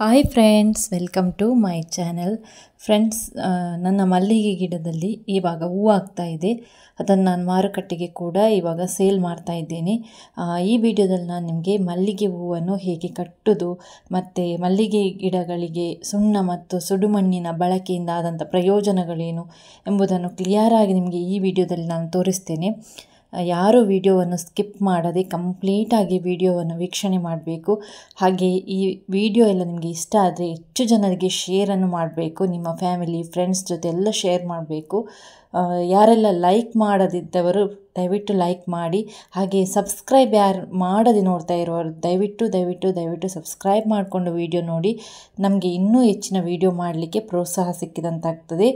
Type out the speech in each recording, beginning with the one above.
Hi friends, welcome to my channel. Friends, ನನ್ನ ಮಲ್ಲಿಗೆ ಗಿಡದಲ್ಲಿ ಇವಾಗ ಹೂವು ಆಗ್ತಾ ಇದೆ. ಅದನ್ನು ನಾನು ಮಾರುಕಟ್ಟೆಗೆ ಕೂಡ ಇವಾಗ ಸೇಲ್ ಮಾಡ್ತಾ ಇದ್ದೇನೆ. ಈ ವಿಡಿಯೋದಲ್ಲಿ ನಾನು ನಿಮಗೆ ಮಲ್ಲಿಗೆ ಹೂವನ್ನು ಹೇಗೆ ಕಟ್ಟೋದು ಮತ್ತು ಮಲ್ಲಿಗೆ ಗಿಡಗಳಿಗೆ ಸುಣ್ಣ ಮತ್ತು ಸುಡುಮಣ್ಣಿನ ಬಳಕೆಯಿಂದ ಆದಂಥ ಪ್ರಯೋಜನಗಳೇನು ಎಂಬುದನ್ನು ಕ್ಲಿಯರಾಗಿ ನಿಮಗೆ ಈ ವಿಡಿಯೋದಲ್ಲಿ ನಾನು ತೋರಿಸ್ತೇನೆ. ಯಾರು ವಿಡಿಯೋವನ್ನು ಸ್ಕಿಪ್ ಮಾಡದೆ ಕಂಪ್ಲೀಟಾಗಿ ವಿಡಿಯೋವನ್ನು ವೀಕ್ಷಣೆ ಮಾಡಬೇಕು. ಹಾಗೆ ಈ ವಿಡಿಯೋ ಎಲ್ಲ ನಿಮಗೆ ಇಷ್ಟ ಆದರೆ ಹೆಚ್ಚು ಜನರಿಗೆ ಶೇರನ್ನು ಮಾಡಬೇಕು. ನಿಮ್ಮ ಫ್ಯಾಮಿಲಿ ಫ್ರೆಂಡ್ಸ್ ಜೊತೆ ಎಲ್ಲ ಶೇರ್ ಮಾಡಬೇಕು. ಯಾರೆಲ್ಲ ಲೈಕ್ ಮಾಡದಿದ್ದವರು ದಯವಿಟ್ಟು ಲೈಕ್ ಮಾಡಿ. ಹಾಗೆ ಸಬ್ಸ್ಕ್ರೈಬ್ ಯಾರು ಮಾಡದೆ ನೋಡ್ತಾ ಇರೋರು ದಯವಿಟ್ಟು ಸಬ್ಸ್ಕ್ರೈಬ್ ಮಾಡಿಕೊಂಡು ವಿಡಿಯೋ ನೋಡಿ. ನಮಗೆ ಇನ್ನೂ ಹೆಚ್ಚಿನ ವಿಡಿಯೋ ಮಾಡಲಿಕ್ಕೆ ಪ್ರೋತ್ಸಾಹ ಸಿಕ್ಕಿದಂತಾಗ್ತದೆ.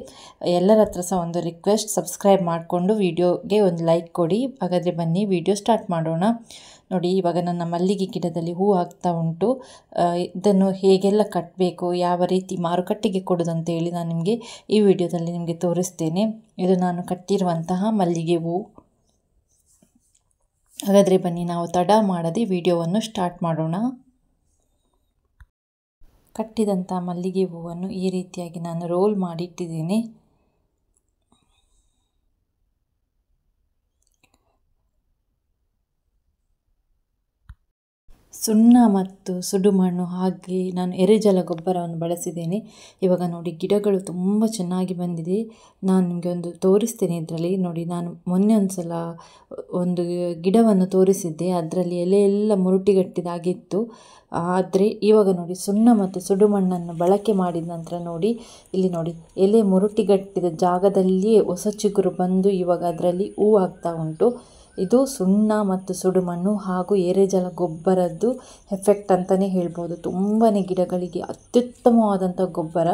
ಎಲ್ಲರ ಹತ್ರ ಸಹ ಒಂದು ರಿಕ್ವೆಸ್ಟ್, ಸಬ್ಸ್ಕ್ರೈಬ್ ಮಾಡಿಕೊಂಡು ವಿಡಿಯೋಗೆ ಒಂದು ಲೈಕ್ ಕೊಡಿ. ಹಾಗಾದರೆ ಬನ್ನಿ ವಿಡಿಯೋ ಸ್ಟಾರ್ಟ್ ಮಾಡೋಣ. ನೋಡಿ, ಇವಾಗ ನನ್ನ ಮಲ್ಲಿಗೆ ಗಿಡದಲ್ಲಿ ಹೂ ಆಗ್ತಾ ಉಂಟು. ಇದನ್ನು ಹೇಗೆಲ್ಲ ಕಟ್ಟಬೇಕು, ಯಾವ ರೀತಿ ಮಾರುಕಟ್ಟೆಗೆ ಕೊಡೋದಂತ ಹೇಳಿ ನಾನು ನಿಮಗೆ ಈ ವಿಡಿಯೋದಲ್ಲಿ ನಿಮಗೆ ತೋರಿಸ್ತೇನೆ. ಇದು ನಾನು ಕಟ್ಟಿರುವಂತಹ ಮಲ್ಲಿಗೆ ಹೂ. ಹಾಗಾದರೆ ಬನ್ನಿ ನಾವು ತಡ ಮಾಡದೆ ವಿಡಿಯೋವನ್ನು ಸ್ಟಾರ್ಟ್ ಮಾಡೋಣ. ಕಟ್ಟಿದಂಥ ಮಲ್ಲಿಗೆ ಹೂವನ್ನು ಈ ರೀತಿಯಾಗಿ ನಾನು ರೋಲ್ ಮಾಡಿಟ್ಟಿದ್ದೇನೆ. ಸುಣ್ಣ ಮತ್ತು ಸುಡುಮಣ್ಣು ಹಾಗೆ ನಾನು ಎರೆಜಲ ಗೊಬ್ಬರವನ್ನು ಬಳಸಿದ್ದೇನೆ. ಇವಾಗ ನೋಡಿ, ಗಿಡಗಳು ತುಂಬ ಚೆನ್ನಾಗಿ ಬಂದಿದೆ. ನಾನು ನಿಮಗೆ ಒಂದು ತೋರಿಸ್ತೇನೆ. ಇದರಲ್ಲಿ ನೋಡಿ, ನಾನು ಮೊನ್ನೆ ಒಂದು ಸಲ ಒಂದು ಗಿಡವನ್ನು ತೋರಿಸಿದ್ದೆ. ಅದರಲ್ಲಿ ಎಲೆ ಎಲ್ಲ ಮುರುಟಿಗಟ್ಟಿದಾಗಿತ್ತು. ಆದರೆ ಇವಾಗ ನೋಡಿ, ಸುಣ್ಣ ಮತ್ತು ಸುಡುಮಣ್ಣನ್ನು ಬಳಕೆ ಮಾಡಿದ ನಂತರ ನೋಡಿ, ಇಲ್ಲಿ ನೋಡಿ, ಎಲೆ ಮುರುಟಿಗಟ್ಟಿದ ಜಾಗದಲ್ಲಿಯೇ ಹೊಸ ಚಿಗುರು ಬಂದು ಇವಾಗ ಅದರಲ್ಲಿ ಹೂ ಆಗ್ತಾ ಉಂಟು. ಇದು ಸುಣ್ಣ ಮತ್ತು ಸುಡುಮಣ್ಣು ಹಾಗೂ ಎರೆಜಲ ಗೊಬ್ಬರದ್ದು ಎಫೆಕ್ಟ್ ಅಂತಲೇ ಹೇಳ್ಬೋದು. ತುಂಬಾ ಗಿಡಗಳಿಗೆ ಅತ್ಯುತ್ತಮವಾದಂಥ ಗೊಬ್ಬರ.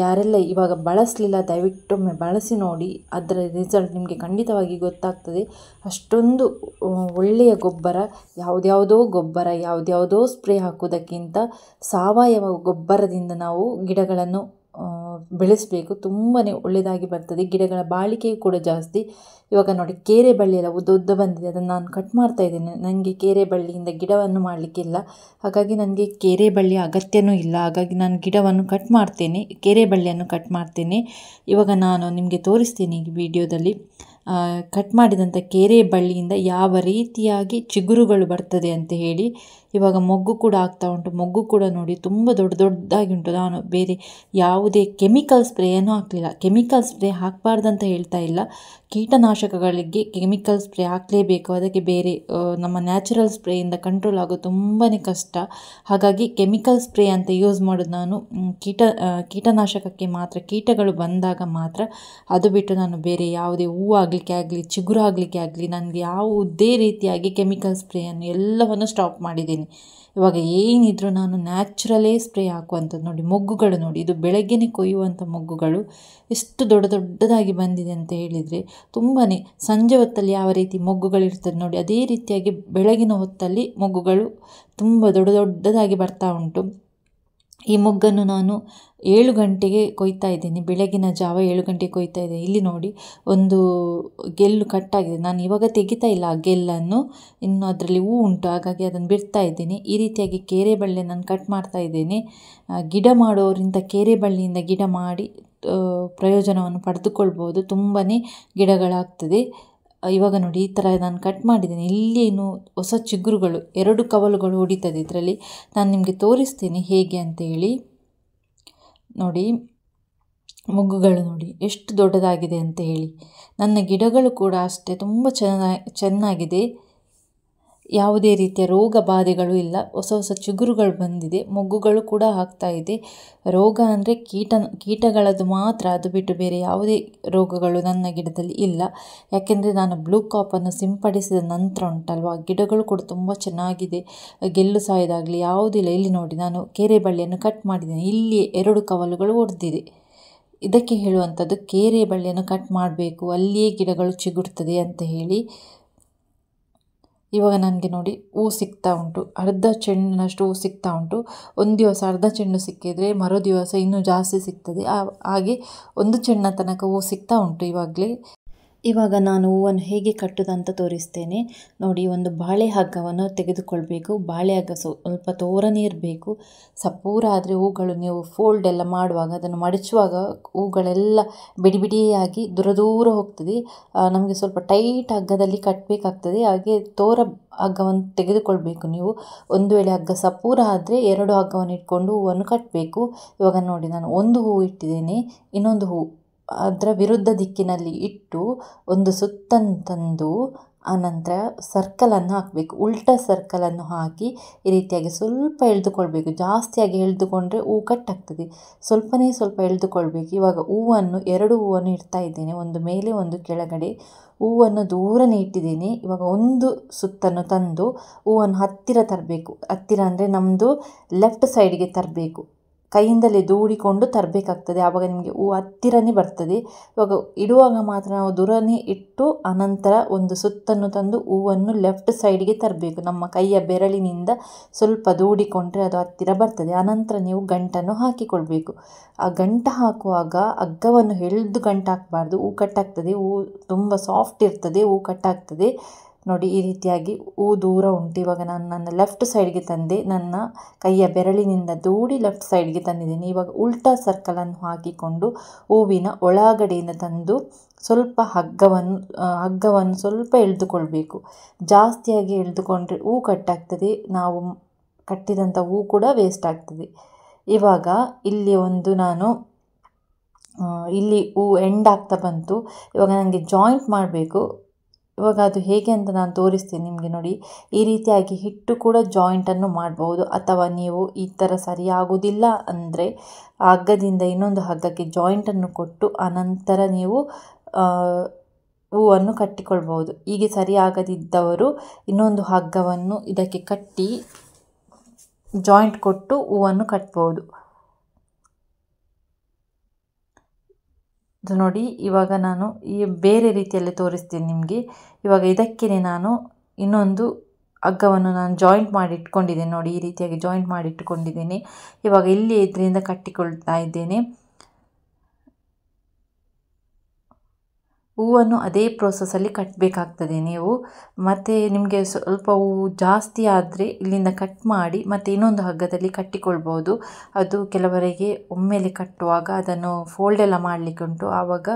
ಯಾರೆಲ್ಲ ಇವಾಗ ಬಳಸಲಿಲ್ಲ ದಯವಿಟ್ಟೊಮ್ಮೆ ಬಳಸಿ ನೋಡಿ. ಅದರ ರಿಸಲ್ಟ್ ನಿಮಗೆ ಖಂಡಿತವಾಗಿ ಗೊತ್ತಾಗ್ತದೆ. ಅಷ್ಟೊಂದು ಒಳ್ಳೆಯ ಗೊಬ್ಬರ. ಯಾವುದ್ಯಾವುದೋ ಸ್ಪ್ರೇ ಹಾಕೋದಕ್ಕಿಂತ ಸಾವಯವ ಗೊಬ್ಬರದಿಂದ ನಾವು ಗಿಡಗಳನ್ನು ಬೆಳೆಸಬೇಕು. ತುಂಬಾ ಒಳ್ಳೆಯದಾಗಿ ಬರ್ತದೆ. ಗಿಡಗಳ ಬಾಳಿಕೆಯು ಕೂಡ ಜಾಸ್ತಿ. ಇವಾಗ ನೋಡಿ, ಕೇರೆ ಬಳ್ಳಿ ಎಲ್ಲ ಉದ್ದ ಬಂದಿದೆ. ಅದನ್ನು ನಾನು ಕಟ್ ಮಾಡ್ತಾ ಇದ್ದೇನೆ. ನನಗೆ ಕೇರೆ ಬಳ್ಳಿಯಿಂದ ಗಿಡವನ್ನು ಮಾಡಲಿಕ್ಕಿಲ್ಲ. ಹಾಗಾಗಿ ನನಗೆ ಕೇರೆ ಬಳ್ಳಿಯ ಅಗತ್ಯನೂ ಇಲ್ಲ. ಹಾಗಾಗಿ ನಾನು ಗಿಡವನ್ನು ಕಟ್ ಮಾಡ್ತೇನೆ, ಕೇರೆ ಬಳ್ಳಿಯನ್ನು ಕಟ್ ಮಾಡ್ತೇನೆ. ಇವಾಗ ನಾನು ನಿಮಗೆ ತೋರಿಸ್ತೀನಿ ಈ ವಿಡಿಯೋದಲ್ಲಿ ಕಟ್ ಮಾಡಿದಂಥ ಕೇರೆ ಬಳ್ಳಿಯಿಂದ ಯಾವ ರೀತಿಯಾಗಿ ಚಿಗುರುಗಳು ಬರ್ತದೆ ಅಂತ ಹೇಳಿ. ಇವಾಗ ಮೊಗ್ಗು ಕೂಡ ಆಗ್ತಾ ಉಂಟು. ಮೊಗ್ಗು ಕೂಡ ನೋಡಿ ತುಂಬ ದೊಡ್ಡದಾಗಿ ಉಂಟು. ನಾನು ಬೇರೆ ಯಾವುದೇ ಕೆಮಿಕಲ್ ಸ್ಪ್ರೇಯನ್ನು ಹಾಕಲಿಲ್ಲ. ಕೆಮಿಕಲ್ ಸ್ಪ್ರೇ ಹಾಕಬಾರ್ದಂತ ಹೇಳ್ತಾ ಇಲ್ಲ. ಕೀಟನಾಶಕಗಳಿಗೆ ಕೆಮಿಕಲ್ ಸ್ಪ್ರೇ ಹಾಕಲೇಬೇಕು. ಅದಕ್ಕೆ ಬೇರೆ ನಮ್ಮ ನ್ಯಾಚುರಲ್ ಸ್ಪ್ರೇಯಿಂದ ಕಂಟ್ರೋಲ್ ಆಗೋದು ತುಂಬಾ ಕಷ್ಟ. ಹಾಗಾಗಿ ಕೆಮಿಕಲ್ ಸ್ಪ್ರೇ ಅಂತ ಯೂಸ್ ಮಾಡೋದು ನಾನು ಕೀಟನಾಶಕಕ್ಕೆ ಮಾತ್ರ, ಕೀಟಗಳು ಬಂದಾಗ ಮಾತ್ರ. ಅದು ಬಿಟ್ಟು ನಾನು ಬೇರೆ ಯಾವುದೇ ಹೂವು ಆಗಲಿಕ್ಕೆ ಆಗಲಿ, ಚಿಗುರು ಆಗಲಿಕ್ಕೆ ಆಗಲಿ, ನನಗೆ ಯಾವುದೇ ರೀತಿಯಾಗಿ ಕೆಮಿಕಲ್ ಸ್ಪ್ರೇಯನ್ನು ಎಲ್ಲವನ್ನು ಸ್ಟಾಪ್ ಮಾಡಿದ್ದೀನಿ. ಇವಾಗ ಏನಿದ್ರು ನಾನು ನ್ಯಾಚುರಲೇ ಸ್ಪ್ರೇ ಹಾಕುವಂಥದ್ದು. ನೋಡಿ, ಮೊಗ್ಗುಗಳು ನೋಡಿ, ಇದು ಬೆಳಗ್ಗೆನೇ ಕೊಯ್ಯುವಂಥ ಮೊಗ್ಗುಗಳು. ಎಷ್ಟು ದೊಡ್ಡದಾಗಿ ಬಂದಿದೆ ಅಂತ ಹೇಳಿದರೆ ತುಂಬಾ. ಸಂಜೆ ಹೊತ್ತಲ್ಲಿ ಯಾವ ರೀತಿ ಮೊಗ್ಗುಗಳಿರ್ತದೆ ನೋಡಿ, ಅದೇ ರೀತಿಯಾಗಿ ಬೆಳಗಿನ ಹೊತ್ತಲ್ಲಿ ಮೊಗ್ಗುಗಳು ತುಂಬ ದೊಡ್ಡದಾಗಿ ಬರ್ತಾ ಉಂಟು. ಈ ಮೊಗ್ಗನ್ನು ನಾನು 7 ಗಂಟೆಗೆ ಕೊಯ್ತಾ ಇದ್ದೀನಿ. ಬೆಳಗಿನ ಜಾವ 7 ಗಂಟೆಗೆ ಕೊಯ್ತಾ ಇದ್ದೀನಿ. ಇಲ್ಲಿ ನೋಡಿ, ಒಂದು ಗೆಲ್ಲು ಕಟ್ಟಾಗಿದೆ. ನಾನು ಇವಾಗ ತೆಗಿತಾ ಇಲ್ಲ ಆ ಗೆಲ್ಲನ್ನು, ಇನ್ನು ಅದರಲ್ಲಿ ಹೂ ಉಂಟು. ಹಾಗಾಗಿ ಅದನ್ನು ಬಿಡ್ತಾ ಇದ್ದೀನಿ. ಈ ರೀತಿಯಾಗಿ ಕೇರೆ ಬಳ್ಳಿ ನಾನು ಕಟ್ ಮಾಡ್ತಾ ಇದ್ದೇನೆ. ಗಿಡ ಮಾಡೋರಿಂದ ಕೇರೆ ಬಳ್ಳಿಯಿಂದ ಗಿಡ ಮಾಡಿ ಪ್ರಯೋಜನವನ್ನು ಪಡೆದುಕೊಳ್ಬೋದು. ತುಂಬಾ ಗಿಡಗಳಾಗ್ತದೆ. ಇವಾಗ ನೋಡಿ, ಈ ಥರ ನಾನು ಕಟ್ ಮಾಡಿದ್ದೇನೆ. ಇಲ್ಲೇನು ಹೊಸ ಚಿಗುರುಗಳು 2 ಕವಲುಗಳು ಹೊಡಿತದೆ. ಇದರಲ್ಲಿ ನಾನು ನಿಮಗೆ ತೋರಿಸ್ತೇನೆ ಹೇಗೆ ಅಂತೇಳಿ. ನೋಡಿ, ಮೊಗ್ಗುಗಳು ನೋಡಿ ಎಷ್ಟು ದೊಡ್ಡದಾಗಿದೆ ಅಂತ ಹೇಳಿ. ನನ್ನ ಗಿಡಗಳು ಕೂಡ ಅಷ್ಟೇ ತುಂಬ ಚೆನ್ನಾಗಿದೆ. ಯಾವುದೇ ರೀತಿಯ ರೋಗ ಬಾಧೆಗಳು ಇಲ್ಲ. ಹೊಸ ಚಿಗುರುಗಳು ಬಂದಿದೆ. ಮೊಗ್ಗುಗಳು ಕೂಡ ಆಗ್ತಾ ಇದೆ. ರೋಗ ಅಂದರೆ ಕೀಟಗಳದ್ದು ಮಾತ್ರ. ಅದು ಬಿಟ್ಟು ಬೇರೆ ಯಾವುದೇ ರೋಗಗಳು ನನ್ನ ಗಿಡದಲ್ಲಿ ಇಲ್ಲ. ಯಾಕೆಂದರೆ ನಾನು ಬ್ಲೂ ಕಾಪನ್ನು ಸಿಂಪಡಿಸಿದ ನಂತರ ಉಂಟಲ್ವ, ಗಿಡಗಳು ಕೂಡ ತುಂಬ ಚೆನ್ನಾಗಿದೆ. ಗೆಲ್ಲು ಸಾಯೋದಾಗಲಿ ಯಾವುದಿಲ್ಲ. ಇಲ್ಲಿ ನೋಡಿ, ನಾನು ಕೇರೆ ಬಳ್ಳಿಯನ್ನು ಕಟ್ ಮಾಡಿದ್ದೇನೆ. ಇಲ್ಲಿ 2 ಕವಲುಗಳು ಒಡೆದಿದೆ. ಇದಕ್ಕೆ ಹೇಳುವಂಥದ್ದು ಕೇರೆ ಬಳ್ಳಿಯನ್ನು ಕಟ್ ಮಾಡಬೇಕು, ಅಲ್ಲಿಯೇ ಗಿಡಗಳು ಚಿಗುರ್ತದೆ ಅಂತ ಹೇಳಿ. ಇವಾಗ ನನಗೆ ನೋಡಿ, ಹೂ ಸಿಗ್ತಾ ಉಂಟು. ಅರ್ಧ ಚೆಂಡಿನಷ್ಟು ಹೂ ಸಿಗ್ತಾ ಉಂಟು. ಒಂದು ದಿವಸ ಅರ್ಧ ಚೆಂಡು ಸಿಕ್ಕಿದರೆ ಮರು ದಿವಸ ಇನ್ನೂ ಜಾಸ್ತಿ ಸಿಗ್ತದೆ. ಹಾಗೆ ಒಂದು ಚೆಂಡಿನ ತನಕ ಹೂ ಸಿಗ್ತಾ ಉಂಟು ಇವಾಗಲೇ. ಇವಾಗ ನಾನು ಹೂವನ್ನು ಹೇಗೆ ಕಟ್ಟುವುದಂತ ತೋರಿಸ್ತೇನೆ ನೋಡಿ. ಒಂದು ಬಾಳೆ ಹಗ್ಗವನ್ನು ತೆಗೆದುಕೊಳ್ಬೇಕು. ಬಾಳೆ ಹಗ್ಗ ಸ್ವಲ್ಪ ತೋರನೇ ಇರಬೇಕು. ಸಪೂರ ಆದರೆ ಹೂಗಳು ನೀವು ಫೋಲ್ಡ್ ಎಲ್ಲ ಮಾಡುವಾಗ ಅದನ್ನು ಮಡಚುವಾಗ ಹೂಗಳೆಲ್ಲ ಬಿಡಿ ಬಿಡಿಯಾಗಿ ದೂರ ದೂರ ಹೋಗ್ತದೆ. ನಮಗೆ ಸ್ವಲ್ಪ ಟೈಟ್ ಹಗ್ಗದಲ್ಲಿ ಕಟ್ಟಬೇಕಾಗ್ತದೆ. ಹಾಗೆ ತೋರ ಹಗ್ಗವನ್ನು ತೆಗೆದುಕೊಳ್ಬೇಕು ನೀವು. ಒಂದು ವೇಳೆ ಹಗ್ಗ ಸಪೂರ ಆದರೆ 2 ಹಗ್ಗವನ್ನು ಇಟ್ಕೊಂಡು ಹೂವನ್ನು ಕಟ್ಟಬೇಕು. ಇವಾಗ ನೋಡಿ, ನಾನು ಒಂದು ಹೂ ಇಟ್ಟಿದ್ದೇನೆ, ಇನ್ನೊಂದು ಹೂ ಅದರ ವಿರುದ್ಧ ದಿಕ್ಕಿನಲ್ಲಿ ಇಟ್ಟು ಒಂದು ಸುತ್ತನ್ನು ತಂದು ಆನಂತರ ಸರ್ಕಲನ್ನು ಹಾಕಬೇಕು. ಉಲ್ಟಾ ಸರ್ಕಲನ್ನು ಹಾಕಿ ಈ ರೀತಿಯಾಗಿ ಸ್ವಲ್ಪ ಎಳೆದುಕೊಳ್ಬೇಕು. ಜಾಸ್ತಿಯಾಗಿ ಎಳೆದುಕೊಂಡ್ರೆ ಹೂ ಕಟ್ಟಾಗ್ತದೆ. ಸ್ವಲ್ಪನೇ ಸ್ವಲ್ಪ ಎಳೆದುಕೊಳ್ಬೇಕು. ಇವಾಗ ಹೂವನ್ನು 2 ಹೂವನ್ನು ಇಡ್ತಾ ಇದ್ದೇನೆ, ಒಂದು ಮೇಲೆ ಒಂದು ಕೆಳಗಡೆ. ಹೂವನ್ನು ದೂರನೇ ಇಟ್ಟಿದ್ದೇನೆ. ಇವಾಗ ಒಂದು ಸುತ್ತನ್ನು ತಂದು ಹೂವನ್ನು ಹತ್ತಿರ ತರಬೇಕು. ಹತ್ತಿರ ಅಂದರೆ ನಮ್ಮದು ಲೆಫ್ಟ್ ಸೈಡ್ಗೆ ತರಬೇಕು. ಕೈಯಿಂದಲೇ ದೂಡಿಕೊಂಡು ತರಬೇಕಾಗ್ತದೆ. ಆವಾಗ ನಿಮಗೆ ಹೂ ಹತ್ತಿರನೇ ಬರ್ತದೆ. ಇವಾಗ ಇಡುವಾಗ ಮಾತ್ರ ನಾವು ದೂರನೇ ಇಟ್ಟು ಅನಂತರ ಒಂದು ಸುತ್ತನ್ನು ತಂದು ಹೂವನ್ನು ಲೆಫ್ಟ್ ಸೈಡ್ಗೆ ತರಬೇಕು. ನಮ್ಮ ಕೈಯ ಬೆರಳಿನಿಂದ ಸ್ವಲ್ಪ ದೂಡಿಕೊಂಡ್ರೆ ಅದು ಹತ್ತಿರ ಬರ್ತದೆ. ಆನಂತರ ನೀವು ಗಂಟನ್ನು ಹಾಕಿಕೊಳ್ಬೇಕು. ಆ ಗಂಟು ಹಾಕುವಾಗ ಹಗ್ಗವನ್ನು ಎಳೆದು ಗಂಟು ಹಾಕಬಾರ್ದು, ಹೂ ಕಟ್ಟಾಗ್ತದೆ. ಹೂ ತುಂಬ ಸಾಫ್ಟ್ ಇರ್ತದೆ, ಹೂ ಕಟ್ಟಾಗ್ತದೆ. ನೋಡಿ, ಈ ರೀತಿಯಾಗಿ ಹೂ ದೂರ ಉಂಟು. ಇವಾಗ ನಾನು ನನ್ನ ಲೆಫ್ಟ್ ಸೈಡ್ಗೆ ತಂದೆ, ನನ್ನ ಕೈಯ ಬೆರಳಿನಿಂದ ದೂಡಿ ಲೆಫ್ಟ್ ಸೈಡ್ಗೆ ತಂದಿದ್ದೀನಿ. ಇವಾಗ ಉಲ್ಟಾ ಸರ್ಕಲನ್ನು ಹಾಕಿಕೊಂಡು ಹೂವಿನ ಒಳಗಡೆಯಿಂದ ತಂದು ಸ್ವಲ್ಪ ಹಗ್ಗವನ್ನು ಸ್ವಲ್ಪ ಎಳೆದುಕೊಳ್ಬೇಕು. ಜಾಸ್ತಿಯಾಗಿ ಎಳೆದುಕೊಂಡ್ರೆ ಹೂ ಕಟ್ಟಾಗ್ತದೆ, ನಾವು ಕಟ್ಟಿದಂಥ ಹೂ ಕೂಡ ವೇಸ್ಟ್ ಆಗ್ತದೆ. ಇವಾಗ ಇಲ್ಲಿ ಇಲ್ಲಿ ಹೂ ಎಂಡ್ ಆಗ್ತಾ ಬಂತು. ಇವಾಗ ನನಗೆ ಜಾಯಿಂಟ್ ಮಾಡಬೇಕು. ಇವಾಗ ಅದು ಹೇಗೆ ಅಂತ ನಾನು ತೋರಿಸ್ತೀನಿ ನಿಮಗೆ. ನೋಡಿ, ಈ ರೀತಿಯಾಗಿ ಹಿಟ್ಟು ಕೂಡ ಜಾಯಿಂಟನ್ನು ಮಾಡ್ಬೋದು. ಅಥವಾ ನೀವು ಈ ಥರ ಸರಿಯಾಗುವುದಿಲ್ಲ ಅಂದರೆ ಹಗ್ಗದಿಂದ ಇನ್ನೊಂದು ಹಗ್ಗಕ್ಕೆ ಜಾಯಿಂಟನ್ನು ಕೊಟ್ಟು ಅನಂತರ ನೀವು ಹೂವನ್ನು ಕಟ್ಟಿಕೊಳ್ಬೋದು. ಹೀಗೆ ಸರಿಯಾಗದಿದ್ದವರು ಇನ್ನೊಂದು ಹಗ್ಗವನ್ನು ಇದಕ್ಕೆ ಕಟ್ಟಿ ಜಾಯಿಂಟ್ ಕೊಟ್ಟು ಹೂವನ್ನು ಕಟ್ಬೋದು. ಇದು ನೋಡಿ, ಇವಾಗ ನಾನು ಈ ಬೇರೆ ರೀತಿಯಲ್ಲಿ ತೋರಿಸ್ತೀನಿ ನಿಮಗೆ. ಇವಾಗ ಇದಕ್ಕೆ ನಾನು ಇನ್ನೊಂದು ಹಗ್ಗವನ್ನು ನಾನು ಜಾಯಿಂಟ್ ಮಾಡಿ ಇಟ್ಕೊಂಡಿದ್ದೇನೆ. ನೋಡಿ, ಈ ರೀತಿಯಾಗಿ ಜಾಯಿಂಟ್ ಮಾಡಿ ಇಟ್ಟುಕೊಂಡಿದ್ದೇನೆ. ಇವಾಗ ಇಲ್ಲಿ ಇದರಿಂದ ಕಟ್ಟಿಕೊಳ್ತಾ ಇದ್ದೇನೆ. ಹೂವನ್ನು ಅದೇ ಪ್ರೋಸೆಸ್ಸಲ್ಲಿ ಕಟ್ಟಬೇಕಾಗ್ತದೆ ನೀವು. ಮತ್ತು ನಿಮಗೆ ಸ್ವಲ್ಪ ಹೂವು ಜಾಸ್ತಿ ಆದರೆ ಇಲ್ಲಿಂದ ಕಟ್ ಮಾಡಿ ಮತ್ತು ಇನ್ನೊಂದು ಹಗ್ಗದಲ್ಲಿ ಕಟ್ಟಿಕೊಳ್ಬೋದು. ಅದು ಕೆಲವರಿಗೆ ಒಮ್ಮೆಲೆ ಕಟ್ಟುವಾಗ ಅದನ್ನು ಫೋಲ್ಡ್ ಎಲ್ಲ ಮಾಡಲಿಕ್ಕೆ ಉಂಟು, ಆವಾಗ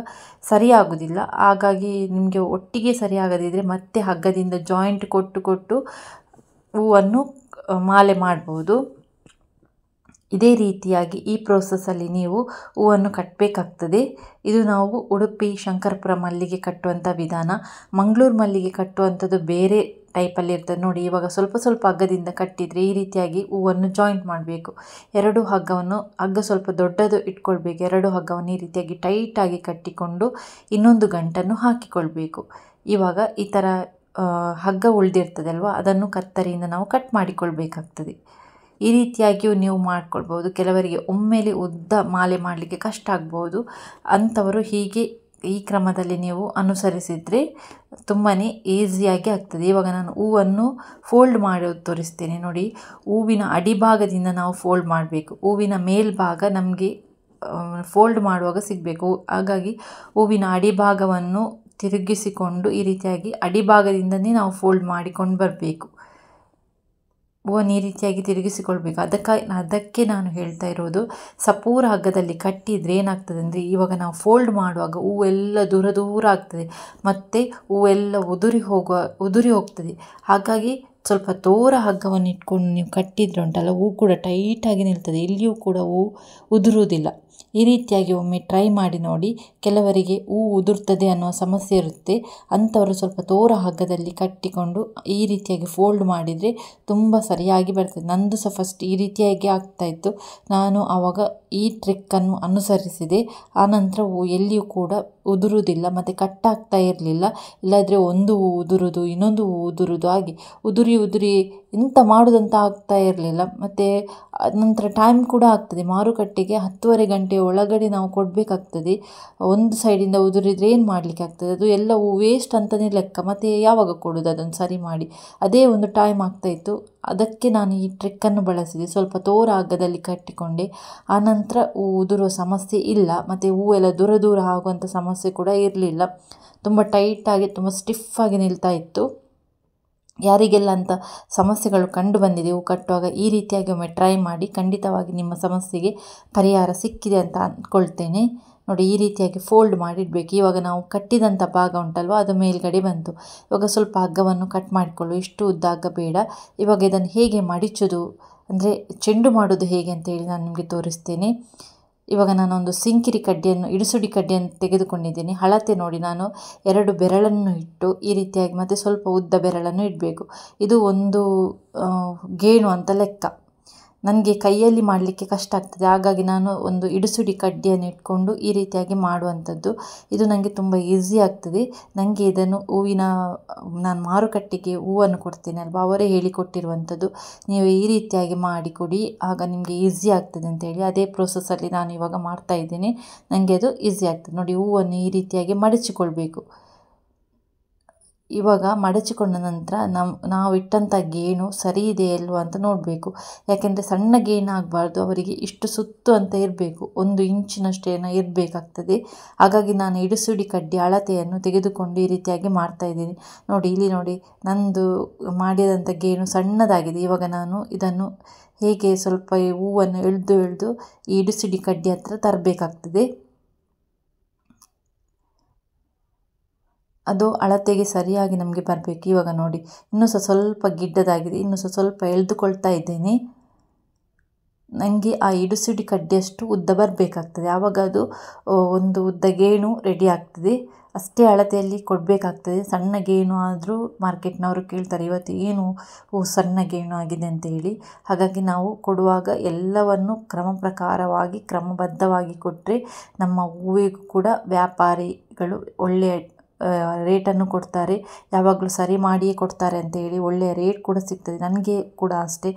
ಸರಿಯಾಗೋದಿಲ್ಲ. ಹಾಗಾಗಿ ನಿಮಗೆ ಒಟ್ಟಿಗೆ ಸರಿಯಾಗದಿದ್ದರೆ ಮತ್ತೆ ಹಗ್ಗದಿಂದ ಜಾಯಿಂಟ್ ಕೊಟ್ಟು ಹೂವನ್ನು ಮಾಲೆ ಮಾಡ್ಬೋದು. ಇದೇ ರೀತಿಯಾಗಿ ಈ ಪ್ರೋಸೆಸ್ಸಲ್ಲಿ ನೀವು ಹೂವನ್ನು ಕಟ್ಟಬೇಕಾಗ್ತದೆ. ಇದು ನಾವು ಉಡುಪಿ ಶಂಕರಪುರ ಮಲ್ಲಿಗೆ ಕಟ್ಟುವಂಥ ವಿಧಾನ. ಮಂಗಳೂರು ಮಲ್ಲಿಗೆ ಕಟ್ಟುವಂಥದ್ದು ಬೇರೆ ಟೈಪಲ್ಲಿ ಇರ್ತದೆ. ನೋಡಿ, ಇವಾಗ ಸ್ವಲ್ಪ ಸ್ವಲ್ಪ ಹಗ್ಗದಿಂದ ಕಟ್ಟಿದರೆ ಈ ರೀತಿಯಾಗಿ ಹೂವನ್ನು ಜಾಯಿಂಟ್ ಮಾಡಬೇಕು. 2 ಹಗ್ಗ ಸ್ವಲ್ಪ ದೊಡ್ಡದು ಇಟ್ಕೊಳ್ಬೇಕು. 2 ಹಗ್ಗವನ್ನು ಈ ರೀತಿಯಾಗಿ ಟೈಟಾಗಿ ಕಟ್ಟಿಕೊಂಡು ಇನ್ನೊಂದು ಗಂಟನ್ನು ಹಾಕಿಕೊಳ್ಬೇಕು. ಇವಾಗ ಈ ಥರ ಹಗ್ಗ ಉಳಿದಿರ್ತದೆ ಅಲ್ವಾ, ಅದನ್ನು ಕತ್ತರಿಯಿಂದ ನಾವು ಕಟ್ ಮಾಡಿಕೊಳ್ಬೇಕಾಗ್ತದೆ. ಈ ರೀತಿಯಾಗಿಯೂ ನೀವು ಮಾಡ್ಕೊಳ್ಬೋದು. ಕೆಲವರಿಗೆ ಒಮ್ಮೆಲೆ ಉದ್ದ ಮಾಲೆ ಮಾಡಲಿಕ್ಕೆ ಕಷ್ಟ ಆಗ್ಬೋದು. ಅಂಥವರು ಹೀಗೆ ಈ ಕ್ರಮದಲ್ಲಿ ನೀವು ಅನುಸರಿಸಿದರೆ ತುಂಬಾ ಈಸಿಯಾಗಿ ಆಗ್ತದೆ. ಇವಾಗ ನಾನು ಹೂವನ್ನು ಫೋಲ್ಡ್ ಮಾಡೋದು ತೋರಿಸ್ತೇನೆ. ನೋಡಿ, ಹೂವಿನ ಅಡಿಭಾಗದಿಂದ ನಾವು ಫೋಲ್ಡ್ ಮಾಡಬೇಕು. ಹೂವಿನ ಮೇಲ್ಭಾಗ ನಮಗೆ ಫೋಲ್ಡ್ ಮಾಡುವಾಗ ಸಿಗಬೇಕು. ಹಾಗಾಗಿ ಹೂವಿನ ಅಡಿಭಾಗವನ್ನು ತಿರುಗಿಸಿಕೊಂಡು ಈ ರೀತಿಯಾಗಿ ಅಡಿಭಾಗದಿಂದನೇ ನಾವು ಫೋಲ್ಡ್ ಮಾಡಿಕೊಂಡು ಬರಬೇಕು. ಹೂವನ್ನು ಈ ರೀತಿಯಾಗಿ ತಿರುಗಿಸಿಕೊಳ್ಬೇಕು. ಅದಕ್ಕೆ ನಾನು ಹೇಳ್ತಾ ಇರೋದು, ಸಪೂರ ಹಗ್ಗದಲ್ಲಿ ಕಟ್ಟಿದರೆ ಏನಾಗ್ತದೆ ಅಂದರೆ ಇವಾಗ ನಾವು ಫೋಲ್ಡ್ ಮಾಡುವಾಗ ಹೂವೆಲ್ಲ ದೂರ ದೂರ ಆಗ್ತದೆ ಮತ್ತು ಹೂವೆಲ್ಲ ಉದುರಿ ಹೋಗ್ತದೆ. ಹಾಗಾಗಿ ಸ್ವಲ್ಪ ತೋರ ಹಗ್ಗವನ್ನು ಇಟ್ಕೊಂಡು ನೀವು ಕಟ್ಟಿದರೆ ಉಂಟಲ್ಲ, ಹೂ ಕೂಡ ಟೈಟಾಗಿ ನಿಲ್ತದೆ, ಎಲ್ಲಿಯೂ ಕೂಡ ಹೂ ಉದುರುವುದಿಲ್ಲ. ಈ ರೀತಿಯಾಗಿ ಒಮ್ಮೆ ಟ್ರೈ ಮಾಡಿ ನೋಡಿ. ಕೆಲವರಿಗೆ ಹೂ ಉದುರ್ತದೆ ಅನ್ನೋ ಸಮಸ್ಯೆ ಇರುತ್ತೆ, ಅಂಥವರು ಸ್ವಲ್ಪ ತೋರ ಹಗ್ಗದಲ್ಲಿ ಕಟ್ಟಿಕೊಂಡು ಈ ರೀತಿಯಾಗಿ ಫೋಲ್ಡ್ ಮಾಡಿದರೆ ತುಂಬ ಸರಿಯಾಗಿ ಬರ್ತದೆ. ನಂದು ಸಹ ಫಸ್ಟ್ ಈ ರೀತಿಯಾಗಿ ಆಗ್ತಾಯಿತ್ತು. ನಾನು ಆವಾಗ ಈ ಟ್ರಿಕ್ಕನ್ನು ಅನುಸರಿಸಿದೆ. ಆನಂತರ ಹೂ ಎಲ್ಲಿಯೂ ಕೂಡ ಉದುರುವುದಿಲ್ಲ ಮತ್ತು ಕಟ್ಟಾಗ್ತಾ ಇರಲಿಲ್ಲ. ಇಲ್ಲಾದರೆ ಒಂದು ಹೂ ಉದುರುವುದು ಇನ್ನೊಂದು ಹೂ ಉದುರುವುದು, ಹಾಗೆ ಉದುರಿ ಎಂತ ಮಾಡೋದಂತ ಆಗ್ತಾ ಇರಲಿಲ್ಲ. ಮತ್ತು ನಂತರ ಟೈಮ್ ಕೂಡ ಆಗ್ತದೆ, ಮಾರುಕಟ್ಟೆಗೆ 10:30 ಗಂಟೆ ಒಳಗಡೆ ನಾವು ಕೊಡಬೇಕಾಗ್ತದೆ. ಒಂದು ಸೈಡಿಂದ ಉದುರಿದ್ರೆ ಏನು ಮಾಡಲಿಕ್ಕೆ ಆಗ್ತದೆ, ಅದು ಎಲ್ಲವೂ ವೇಸ್ಟ್ ಅಂತಲೇ ಲೆಕ್ಕ. ಮತ್ತು ಯಾವಾಗ ಕೊಡೋದು ಅದನ್ನು ಸರಿ ಮಾಡಿ, ಅದೇ ಒಂದು ಟೈಮ್ ಆಗ್ತಾಯಿತ್ತು. ಅದಕ್ಕೆ ನಾನು ಈ ಟ್ರಿಕ್ಕನ್ನು ಬಳಸಿದೆ. ಸ್ವಲ್ಪ ತೋರ ಹಗ್ಗದಲ್ಲಿ ಕಟ್ಟಿಕೊಂಡೆ. ಆನಂತರ ಉದುರುವ ಸಮಸ್ಯೆ ಇಲ್ಲ, ಮತ್ತು ಹೂವೆಲ್ಲ ದೂರ ದೂರ ಆಗುವಂಥ ಸಮಸ್ಯೆ ಕೂಡ ಇರಲಿಲ್ಲ. ತುಂಬ ಟೈಟಾಗಿ ತುಂಬ ಸ್ಟಿಫಾಗಿ ನಿಲ್ತಾ ಇತ್ತು. ಯಾರಿಗೆಲ್ಲ ಅಂತ ಸಮಸ್ಯೆಗಳು ಕಂಡು ಬಂದಿದೆ ಹೂ ಕಟ್ಟುವಾಗ, ಈ ರೀತಿಯಾಗಿ ಒಮ್ಮೆ ಟ್ರೈ ಮಾಡಿ, ಖಂಡಿತವಾಗಿ ನಿಮ್ಮ ಸಮಸ್ಯೆಗೆ ಪರಿಹಾರ ಸಿಕ್ಕಿದೆ ಅಂತ ಅಂದ್ಕೊಳ್ತೇನೆ. ನೋಡಿ, ಈ ರೀತಿಯಾಗಿ ಫೋಲ್ಡ್ ಮಾಡಿಡಬೇಕು. ಇವಾಗ ನಾವು ಕಟ್ಟಿದಂಥ ಭಾಗ ಉಂಟಲ್ವ, ಅದು ಮೇಲ್ಗಡೆ ಬಂತು. ಇವಾಗ ಸ್ವಲ್ಪ ಹಗ್ಗವನ್ನು ಕಟ್ ಮಾಡಿಕೊಳ್ಳು, ಇಷ್ಟು ಉದ್ದ ಹಗ್ಗ ಬೇಡ. ಇವಾಗ ಇದನ್ನು ಹೇಗೆ ಮಡಿಚೋದು ಅಂದರೆ ಚೆಂಡು ಮಾಡೋದು ಹೇಗೆ ಅಂತೇಳಿ ನಾನು ನಿಮಗೆ ತೋರಿಸ್ತೇನೆ. ಇವಾಗ ನಾನೊಂದು ಸಿಂಕಿರಿ ಕಡ್ಡಿಯನ್ನು, ಇಡಿಸುಡಿ ಕಡ್ಡಿಯನ್ನು ತೆಗೆದುಕೊಂಡಿದ್ದೇನೆ. ಅಳತೆ ನೋಡಿ, ನಾನು 2 ಬೆರಳನ್ನು ಇಟ್ಟು ಈ ರೀತಿಯಾಗಿ, ಮತ್ತು ಸ್ವಲ್ಪ ಉದ್ದ ಬೆರಳನ್ನು ಇಡಬೇಕು. ಇದು ಒಂದು ಗೇಣು ಅಂತ ಲೆಕ್ಕ. ನನಗೆ ಕೈಯಲ್ಲಿ ಮಾಡಲಿಕ್ಕೆ ಕಷ್ಟ ಆಗ್ತದೆ, ಹಾಗಾಗಿ ನಾನು ಒಂದು ಇಡಿಸುಡಿ ಕಡ್ಡಿಯನ್ನು ಇಟ್ಕೊಂಡು ಈ ರೀತಿಯಾಗಿ ಮಾಡುವಂಥದ್ದು. ಇದು ನನಗೆ ತುಂಬ ಈಸಿ ಆಗ್ತದೆ. ನನಗೆ ಇದನ್ನು ನಾನು ಮಾರುಕಟ್ಟೆಗೆ ಹೂವನ್ನು ಕೊಡ್ತೇನೆ ಅಲ್ವಾ, ಅವರೇ ಹೇಳಿಕೊಟ್ಟಿರುವಂಥದ್ದು. ನೀವು ಈ ರೀತಿಯಾಗಿ ಮಾಡಿಕೊಡಿ, ಆಗ ನಿಮಗೆ ಈಸಿ ಆಗ್ತದೆ ಅಂತೇಳಿ ಅದೇ ಪ್ರೋಸೆಸ್ಸಲ್ಲಿ ನಾನು ಇವಾಗ ಮಾಡ್ತಾಯಿದ್ದೇನೆ. ನನಗೆ ಅದು ಈಸಿ ಆಗ್ತದೆ. ನೋಡಿ, ಹೂವನ್ನು ಈ ರೀತಿಯಾಗಿ ಮಡಚಿಕೊಳ್ಬೇಕು. ಇವಾಗ ಮಡಚಿಕೊಂಡ ನಂತರ ನಾವು ಇಟ್ಟಂಥ ಗೇಣು ಸರಿ ಇದೆ ಅಲ್ವಾ ಅಂತ ನೋಡಬೇಕು. ಯಾಕೆಂದರೆ ಸಣ್ಣ ಗೇಣು ಆಗಬಾರ್ದು, ಅವರಿಗೆ ಇಷ್ಟು ಸುತ್ತು ಅಂತ ಇರಬೇಕು, 1 ಇಂಚಿನಷ್ಟೇನೋ ಇರಬೇಕಾಗ್ತದೆ. ಹಾಗಾಗಿ ನಾನು ಇಡಿಸುಡಿ ಕಡ್ಡಿ ಅಳತೆಯನ್ನು ತೆಗೆದುಕೊಂಡು ಈ ರೀತಿಯಾಗಿ ಮಾಡ್ತಾಯಿದ್ದೀನಿ. ನೋಡಿ, ಇಲ್ಲಿ ನೋಡಿ, ನಂದು ಮಾಡಿದಂಥ ಗೇಣು ಸಣ್ಣದಾಗಿದೆ. ಇವಾಗ ನಾನು ಇದನ್ನು ಹೇಗೆ ಸ್ವಲ್ಪ ಹೂವನ್ನು ಎಳೆದು ಈ ಇಡಿಸುಡಿ ಕಡ್ಡಿ ಹತ್ರ ತರಬೇಕಾಗ್ತದೆ. ಅದು ಅಳತೆಗೆ ಸರಿಯಾಗಿ ನಮಗೆ ಬರಬೇಕು. ಇವಾಗ ನೋಡಿ, ಇನ್ನೂ ಸ್ವಲ್ಪ ಗಿಡ್ಡದಾಗಿದೆ, ಇನ್ನೂ ಸ್ವಲ್ಪ ಎಳೆದುಕೊಳ್ತಾ ಇದ್ದೇನೆ. ನನಗೆ ಆ ಇಡಿಸುಡಿ ಕಡ್ಡಿಯಷ್ಟು ಉದ್ದ ಬರಬೇಕಾಗ್ತದೆ, ಆವಾಗ ಅದು ಒಂದು ಉದ್ದ ಗೇಣು ರೆಡಿ ಆಗ್ತದೆ. ಅಷ್ಟೇ ಅಳತೆಯಲ್ಲಿ ಕೊಡಬೇಕಾಗ್ತದೆ. ಸಣ್ಣ ಗೇಣು ಆದರೂ ಮಾರ್ಕೆಟ್ನವರು ಕೇಳ್ತಾರೆ, ಇವತ್ತು ಏನು ಸಣ್ಣ ಗೇಣು ಆಗಿದೆ ಅಂತ ಹೇಳಿ. ಹಾಗಾಗಿ ನಾವು ಕೊಡುವಾಗ ಎಲ್ಲವನ್ನು ಕ್ರಮ ಪ್ರಕಾರವಾಗಿ ಕ್ರಮಬದ್ಧವಾಗಿ ಕೊಟ್ಟರೆ ನಮ್ಮ ಹೂವಿಗೂ ಕೂಡ ವ್ಯಾಪಾರಿಗಳು ಒಳ್ಳೆಯ ರೇಟನ್ನು ಕೊಡ್ತಾರೆ. ಯಾವಾಗಲೂ ಸರಿ ಮಾಡಿಯೇ ಕೊಡ್ತಾರೆ ಅಂತ ಹೇಳಿ ಒಳ್ಳೆಯ ರೇಟ್ ಕೂಡ ಸಿಗ್ತದೆ. ನನಗೆ ಕೂಡ ಅಷ್ಟೇ,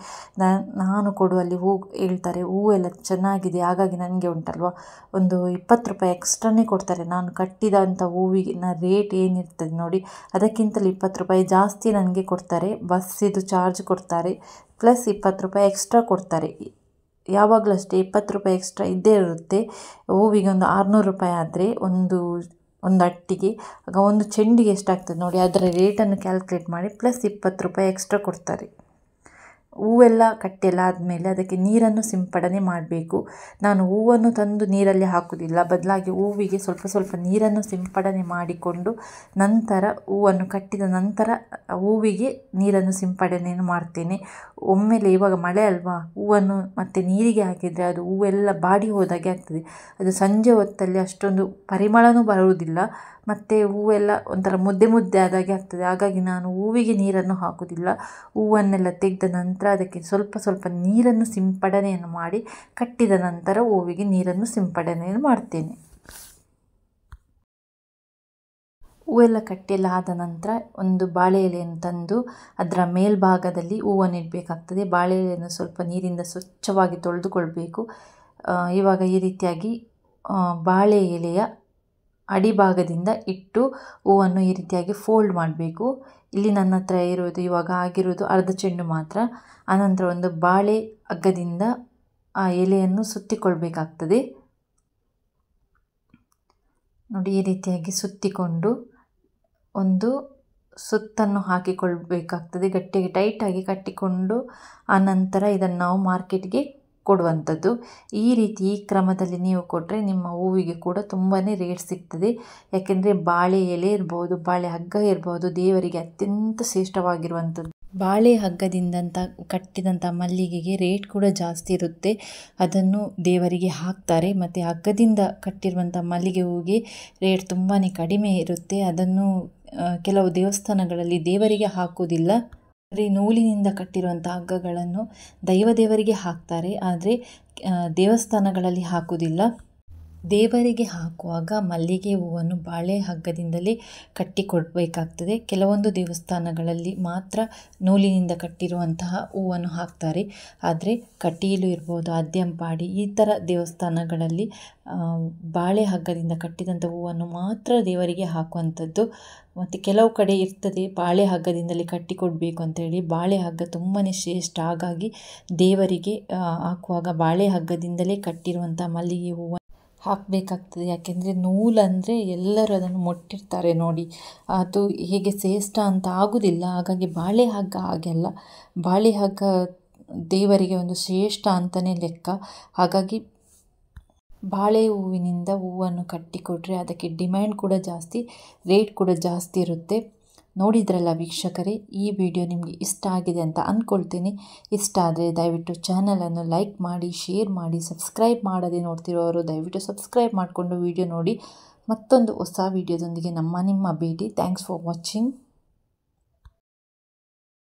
ನಾನು ಕೊಡುವಲ್ಲಿ ಹೇಳ್ತಾರೆ ಹೂವೆಲ್ಲ ಚೆನ್ನಾಗಿದೆ, ಹಾಗಾಗಿ ನನಗೆ ಉಂಟಲ್ವ ಒಂದು 20 ರೂಪಾಯಿ ಎಕ್ಸ್ಟ್ರಾನೇ ಕೊಡ್ತಾರೆ. ನಾನು ಕಟ್ಟಿದಂಥ ಹೂವಿನ ರೇಟ್ ಏನಿರ್ತದೆ ನೋಡಿ, ಅದಕ್ಕಿಂತಲೂ 20 ರೂಪಾಯಿ ಜಾಸ್ತಿ ನನಗೆ ಕೊಡ್ತಾರೆ. ಬಸ್ಸಿದು ಚಾರ್ಜ್ ಕೊಡ್ತಾರೆ, ಪ್ಲಸ್ 20 ರೂಪಾಯಿ ಎಕ್ಸ್ಟ್ರಾ ಕೊಡ್ತಾರೆ. ಯಾವಾಗಲೂ ಅಷ್ಟೇ 20 ರೂಪಾಯಿ ಎಕ್ಸ್ಟ್ರಾ ಇದ್ದೇ ಇರುತ್ತೆ. ಹೂವಿಗೆ ಒಂದು 600 ರೂಪಾಯಿ ಆದರೆ ಒಂದು ಅಟ್ಟಿಗೆ, ಆಗ ಒಂದು ಚೆಂಡಿಗೆ ಎಷ್ಟಾಗ್ತದೆ ನೋಡಿ, ಅದರ ರೇಟನ್ನು ಕ್ಯಾಲ್ಕುಲೇಟ್ ಮಾಡಿ ಪ್ಲಸ್ 20 ರೂಪಾಯಿ ಎಕ್ಸ್ಟ್ರಾ ಕೊಡ್ತಾರೆ. ಹೂವೆಲ್ಲ ಕಟ್ಟೆಲ್ಲ ಆದಮೇಲೆ ಅದಕ್ಕೆ ನೀರನ್ನು ಸಿಂಪಡಣೆ ಮಾಡಬೇಕು. ನಾನು ಹೂವನ್ನು ತಂದು ನೀರಲ್ಲಿ ಹಾಕುವುದಿಲ್ಲ, ಬದಲಾಗಿ ಹೂವಿಗೆ ಸ್ವಲ್ಪ ನೀರನ್ನು ಸಿಂಪಡಣೆ ಮಾಡಿಕೊಂಡು ನಂತರ ಹೂವನ್ನು ಕಟ್ಟಿದ ನಂತರ ಹೂವಿಗೆ ನೀರನ್ನು ಸಿಂಪಡಣೆಯನ್ನು ಮಾಡ್ತೇನೆ. ಒಮ್ಮೆಲೆ ಇವಾಗ ಮಳೆ ಅಲ್ವಾ, ಹೂವನ್ನು ಮತ್ತು ನೀರಿಗೆ ಹಾಕಿದರೆ ಅದು ಹೂವೆಲ್ಲ ಬಾಡಿ ಹೋದಾಗೆ ಆಗ್ತದೆ. ಅದು ಸಂಜೆ ಹೊತ್ತಲ್ಲಿ ಅಷ್ಟೊಂದು ಪರಿಮಳನೂ ಬರುವುದಿಲ್ಲ, ಮತ್ತು ಹೂವೆಲ್ಲ ಒಂಥರ ಮುದ್ದೆ ಆದಾಗೆ ಆಗ್ತದೆ. ಹಾಗಾಗಿ ನಾನು ಹೂವಿಗೆ ನೀರನ್ನು ಹಾಕುವುದಿಲ್ಲ. ಹೂವನ್ನೆಲ್ಲ ತೆಗೆದ ನಂತರ ಅದಕ್ಕೆ ಸ್ವಲ್ಪ ನೀರನ್ನು ಸಿಂಪಡಣೆಯನ್ನು ಮಾಡಿ ಕಟ್ಟಿದ ನಂತರ ಹೂವಿಗೆ ನೀರನ್ನು ಸಿಂಪಡಣೆಯನ್ನು ಮಾಡ್ತೇನೆ. ಹೂವೆಲ್ಲ ಕಟ್ಟೆಲ್ಲ ಆದ ನಂತರ ಒಂದು ಬಾಳೆ ಎಲೆಯನ್ನು ತಂದು ಅದರ ಮೇಲ್ಭಾಗದಲ್ಲಿ ಹೂವನ್ನು ಇಡಬೇಕಾಗ್ತದೆ. ಬಾಳೆ ಎಲೆಯನ್ನು ಸ್ವಲ್ಪ ನೀರಿಂದ ಸ್ವಚ್ಛವಾಗಿ ತೊಳೆದುಕೊಳ್ಬೇಕು. ಇವಾಗ ಈ ರೀತಿಯಾಗಿ ಬಾಳೆ ಎಲೆಯ ಅಡಿಭಾಗದಿಂದ ಇಟ್ಟು ಹೂವನ್ನು ಈ ರೀತಿಯಾಗಿ ಫೋಲ್ಡ್ ಮಾಡಬೇಕು. ಇಲ್ಲಿ ನನ್ನ ಹತ್ರ ಇವಾಗ ಆಗಿರೋದು ಅರ್ಧ ಚೆಂಡು ಮಾತ್ರ. ಆನಂತರ ಒಂದು ಬಾಳೆ ಹಗ್ಗದಿಂದ ಆ ಎಲೆಯನ್ನು ಸುತ್ತಿಕೊಳ್ಬೇಕಾಗ್ತದೆ. ನೋಡಿ, ಈ ರೀತಿಯಾಗಿ ಸುತ್ತಿಕೊಂಡು ಒಂದು ಸುತ್ತನ್ನು ಹಾಕಿಕೊಳ್ಬೇಕಾಗ್ತದೆ, ಗಟ್ಟಿಯಾಗಿ ಟೈಟಾಗಿ ಕಟ್ಟಿಕೊಂಡು. ಆನಂತರ ಇದನ್ನು ನಾವು ಮಾರ್ಕೆಟ್ಗೆ ಕೊಡುವಂಥದ್ದು. ಈ ರೀತಿ ಈ ಕ್ರಮದಲ್ಲಿ ನೀವು ಕೊಟ್ಟರೆ ನಿಮ್ಮ ಹೂವಿಗೆ ಕೂಡ ತುಂಬಾ ರೇಟ್ ಸಿಗ್ತದೆ. ಯಾಕೆಂದರೆ ಬಾಳೆ ಎಲೆ ಇರ್ಬೋದು, ಬಾಳೆ ಹಗ್ಗ ಇರ್ಬೋದು, ದೇವರಿಗೆ ಅತ್ಯಂತ ಶ್ರೇಷ್ಠವಾಗಿರುವಂಥದ್ದು. ಬಾಳೆ ಹಗ್ಗದಿಂದ ಕಟ್ಟಿದಂಥ ಮಲ್ಲಿಗೆಗೆ ರೇಟ್ ಕೂಡ ಜಾಸ್ತಿ ಇರುತ್ತೆ, ಅದನ್ನು ದೇವರಿಗೆ ಹಾಕ್ತಾರೆ. ಮತ್ತು ಹಗ್ಗದಿಂದ ಕಟ್ಟಿರುವಂಥ ಮಲ್ಲಿಗೆ ಹೂವಿಗೆ ರೇಟ್ ತುಂಬಾ ಕಡಿಮೆ ಇರುತ್ತೆ. ಅದನ್ನು ಕೆಲವು ದೇವಸ್ಥಾನಗಳಲ್ಲಿ ದೇವರಿಗೆ ಹಾಕುವುದಿಲ್ಲ. ನೂಲಿನಿಂದ ಕಟ್ಟಿರುವಂಥ ಹಗ್ಗಗಳನ್ನು ದೇವರಿಗೆ ಹಾಕ್ತಾರೆ, ಆದರೆ ದೇವಸ್ಥಾನಗಳಲ್ಲಿ ಹಾಕುವುದಿಲ್ಲ. ದೇವರಿಗೆ ಹಾಕುವಾಗ ಮಲ್ಲಿಗೆ ಹೂವನ್ನು ಬಾಳೆ ಹಗ್ಗದಿಂದಲೇ ಕಟ್ಟಿ ಕೊಡಬೇಕಾಗ್ತದೆ. ಕೆಲವೊಂದು ದೇವಸ್ಥಾನಗಳಲ್ಲಿ ಮಾತ್ರ ನೂಲಿನಿಂದ ಕಟ್ಟಿರುವಂತಹ ಹೂವನ್ನು ಹಾಕ್ತಾರೆ. ಆದರೆ ಕಟೀಲು ಇರ್ಬೋದು, ಅದ್ಯಂಪಾಡಿ ಈ ಥರ ದೇವಸ್ಥಾನಗಳಲ್ಲಿ ಬಾಳೆ ಹಗ್ಗದಿಂದ ಕಟ್ಟಿದಂಥ ಹೂವನ್ನು ಮಾತ್ರ ದೇವರಿಗೆ ಹಾಕುವಂಥದ್ದು. ಮತ್ತು ಕೆಲವು ಕಡೆ ಇರ್ತದೆ ಬಾಳೆ ಹಗ್ಗದಿಂದಲೇ ಕಟ್ಟಿ ಕೊಡಬೇಕು ಅಂತೇಳಿ. ಬಾಳೆ ಹಗ್ಗ ತುಂಬಾ ಶ್ರೇಷ್ಠ. ಹಾಗಾಗಿ ದೇವರಿಗೆ ಹಾಕುವಾಗ ಬಾಳೆ ಹಗ್ಗದಿಂದಲೇ ಕಟ್ಟಿರುವಂಥ ಮಲ್ಲಿಗೆ ಹೂವು ಹಾಕಬೇಕಾಗ್ತದೆ. ಯಾಕೆಂದರೆ ನೂಲಂದರೆ ಎಲ್ಲರೂ ಅದನ್ನು ಮುಟ್ಟಿರ್ತಾರೆ ನೋಡಿ, ಅದು ಹೇಗೆ ಶ್ರೇಷ್ಠ ಅಂತ ಆಗೋದಿಲ್ಲ. ಹಾಗಾಗಿ ಬಾಳೆ ಹಗ್ಗ ಹಾಗೆಲ್ಲ, ಬಾಳೆ ಹಗ್ಗ ದೇವರಿಗೆ ಒಂದು ಶ್ರೇಷ್ಠ ಅಂತಲೇ ಲೆಕ್ಕ. ಹಾಗಾಗಿ ಬಾಳೆ ಹೂವಿನಿಂದ ಹೂವನ್ನು ಕಟ್ಟಿಕೊಟ್ರೆ ಅದಕ್ಕೆ ಡಿಮ್ಯಾಂಡ್ ಕೂಡ ಜಾಸ್ತಿ, ರೇಟ್ ಕೂಡ ಜಾಸ್ತಿ ಇರುತ್ತೆ. ನೋಡಿದ್ರಲ್ಲ ವೀಕ್ಷಕರೇ, ಈ ವಿಡಿಯೋ ನಿಮಗೆ ಇಷ್ಟ ಆಗಿದೆ ಅಂತ ಅಂದ್ಕೊಳ್ತೀನಿ. ಇಷ್ಟ ಆದರೆ ದಯವಿಟ್ಟು ಚಾನಲನ್ನು ಲೈಕ್ ಮಾಡಿ, ಶೇರ್ ಮಾಡಿ, ಸಬ್ಸ್ಕ್ರೈಬ್ ಮಾಡದೆ ನೋಡ್ತಿರೋರು ದಯವಿಟ್ಟು ಸಬ್ಸ್ಕ್ರೈಬ್ ಮಾಡಿಕೊಂಡು ವಿಡಿಯೋ ನೋಡಿ. ಮತ್ತೊಂದು ಹೊಸ ವಿಡಿಯೋದೊಂದಿಗೆ ನಿಮ್ಮ ಭೇಟಿ. Thanks for watching.